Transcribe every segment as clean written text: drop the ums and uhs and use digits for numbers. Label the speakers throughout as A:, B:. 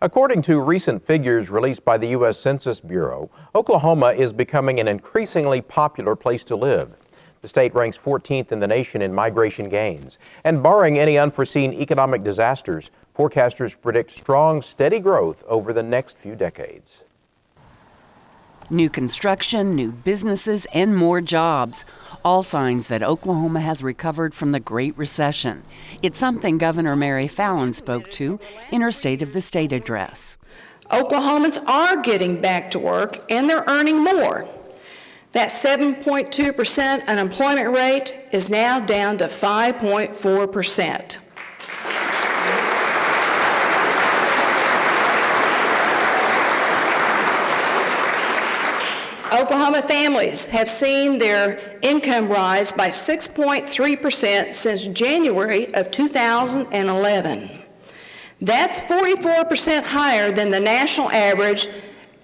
A: According to recent figures released by the U.S. Census Bureau, Oklahoma is becoming an increasingly popular place to live. The state ranks 14th in the nation in migration gains. And barring any unforeseen economic disasters, forecasters predict strong, steady growth over the next few decades.
B: New construction, new businesses, and more jobs. All signs that Oklahoma has recovered from the Great Recession. It's something Governor Mary Fallin spoke to in her State of the State address.
C: Oklahomans are getting back to work and they're earning more. That 7.2% unemployment rate is now down to 5.4%. Oklahoma families have seen their income rise by 6.3% since January of 2011. That's 44% higher than the national average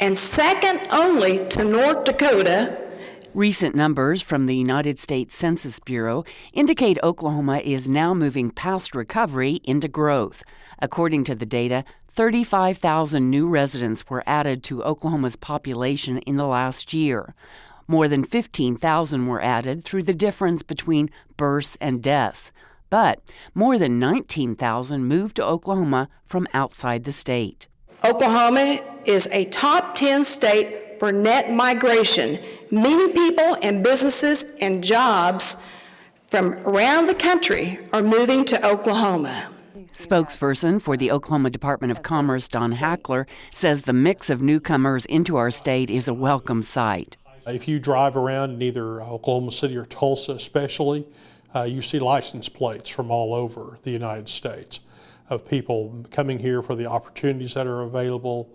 C: and second only to North Dakota.
B: Recent numbers from the United States Census Bureau indicate Oklahoma is now moving past recovery into growth. According to the data, 35,000 new residents were added to Oklahoma's population in the last year. More than 15,000 were added through the difference between births and deaths. But more than 19,000 moved to Oklahoma from outside the state.
C: Oklahoma is a top 10 state for net migration, meaning people and businesses and jobs from around the country are moving to Oklahoma.
B: Spokesperson for the Oklahoma Department of Commerce, Don Hackler, says the mix of newcomers into our state is a welcome sight.
D: If you drive around in either Oklahoma City or Tulsa especially, you see license plates from all over the United States of people coming here for the opportunities that are available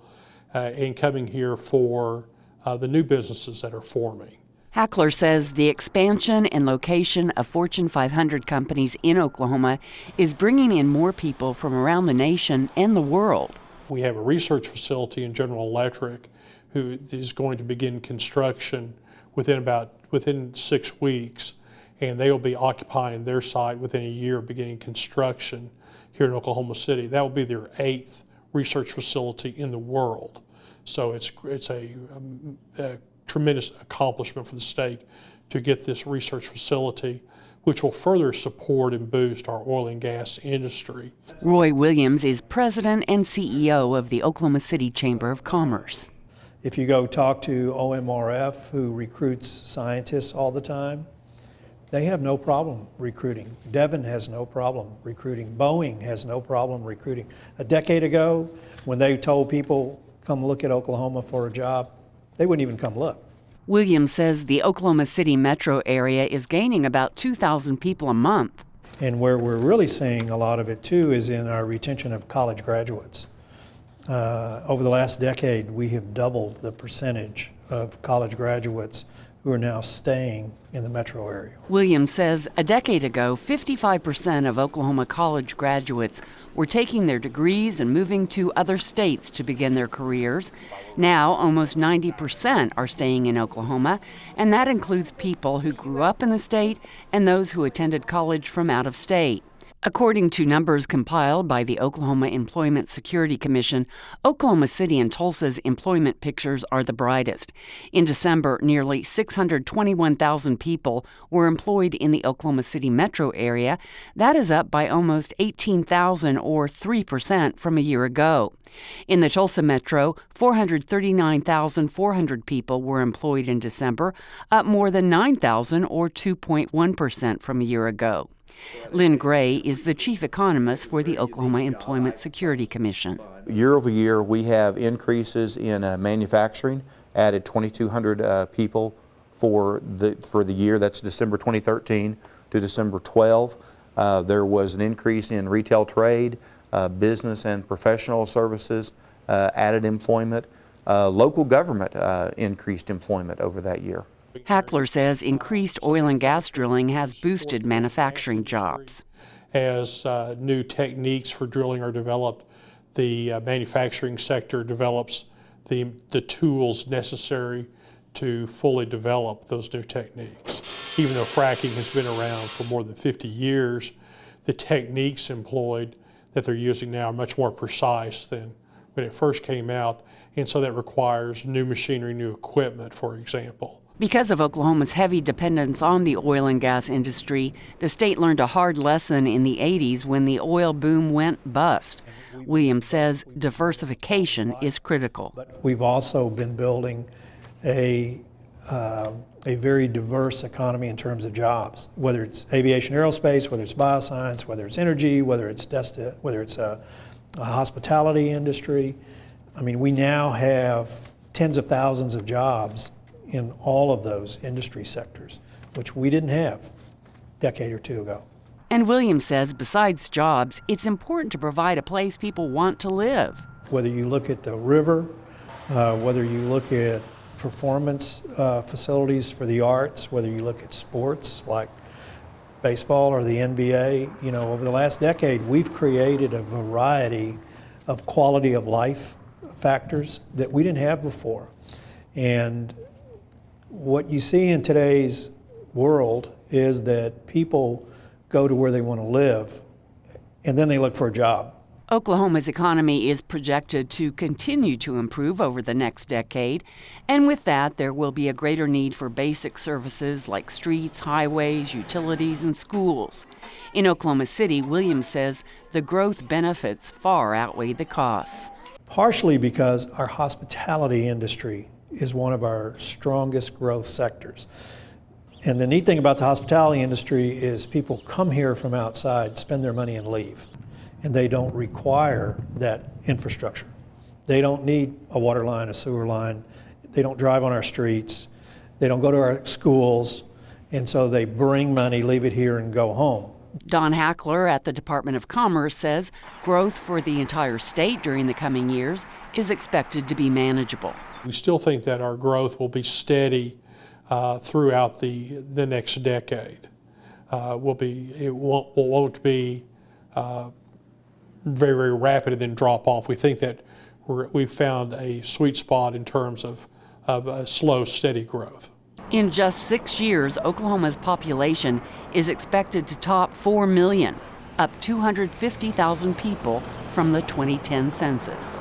D: and coming here for the new businesses that are forming.
B: Hackler says the expansion and location of Fortune 500 companies in Oklahoma is bringing in more people from around the nation and the world.
D: We have a research facility in General Electric who is going to begin construction within 6 weeks, and they will be occupying their site within a year, beginning construction here in Oklahoma City. That will be their 8th research facility in the world. So it's a tremendous accomplishment for the state to get this research facility, which will further support and boost our oil and gas industry.
B: Roy Williams is president and CEO of the Oklahoma City Chamber of Commerce.
E: If you go talk to OMRF, who recruits scientists all the time, they have no problem recruiting. Devon has no problem recruiting. Boeing has no problem recruiting. A decade ago, when they told people, come look at Oklahoma for a job, they wouldn't even come look.
B: Williams says the Oklahoma City metro area is gaining about 2,000 people a month.
E: And where we're really seeing a lot of it too is in our retention of college graduates. Over the last decade, we have doubled the percentage of college graduates who are now staying in the metro area.
B: Williams says a decade ago, 55% of Oklahoma college graduates were taking their degrees and moving to other states to begin their careers. Now, almost 90% are staying in Oklahoma, and that includes people who grew up in the state and those who attended college from out of state. According to numbers compiled by the Oklahoma Employment Security Commission, Oklahoma City and Tulsa's employment pictures are the brightest. In December, nearly 621,000 people were employed in the Oklahoma City metro area. That is up by almost 18,000 or 3% from a year ago. In the Tulsa metro, 439,400 people were employed in December, up more than 9,000 or 2.1% from a year ago. Lynn Gray is the chief economist for the Oklahoma Employment Security Commission.
F: Year over year, we have increases in manufacturing, added 2,200 people for the year. That's December 2013 to December 12. There was an increase in retail trade, business and professional services, added employment. Local government increased employment over that year.
B: Hackler says increased oil and gas drilling has boosted manufacturing jobs.
D: As new techniques for drilling are developed, the manufacturing sector develops the tools necessary to fully develop those new techniques. Even though fracking has been around for more than 50 years, the techniques employed that they're using now are much more precise than when it first came out, and so that requires new machinery, new equipment, for example.
B: Because of Oklahoma's heavy dependence on the oil and gas industry, the state learned a hard lesson in the 80s when the oil boom went bust. Williams says diversification is critical.
E: But we've also been building a very diverse economy in terms of jobs, whether it's aviation, aerospace, whether it's bioscience, whether it's energy, whether it's a hospitality industry. I mean, we now have tens of thousands of jobs in all of those industry sectors, which we didn't have a decade or two ago.
B: And Williams says besides jobs, it's important to provide a place people want to live.
E: Whether you look at the river, whether you look at performance facilities for the arts, whether you look at sports like baseball or the NBA, you know, over the last decade, we've created a variety of quality of life factors that we didn't have before. And what you see in today's world is that people go to where they want to live, and then they look for a job.
B: Oklahoma's economy is projected to continue to improve over the next decade, and with that, there will be a greater need for basic services like streets, highways, utilities, and schools. In Oklahoma City, Williams says the growth benefits far outweigh the costs.
E: Partially because our hospitality industry is one of our strongest growth sectors. And the neat thing about the hospitality industry is people come here from outside, spend their money and leave. And they don't require that infrastructure. They don't need a water line, a sewer line. They don't drive on our streets. They don't go to our schools. And so they bring money, leave it here, and go home.
B: Don Hackler at the Department of Commerce says growth for the entire state during the coming years is expected to be manageable.
D: We still think that our growth will be steady throughout the next decade. It won't be very, very rapid and then drop off. We think that we've found a sweet spot in terms of a slow, steady growth.
B: In just 6 years, Oklahoma's population is expected to top 4 million, up 250,000 people from the 2010 census.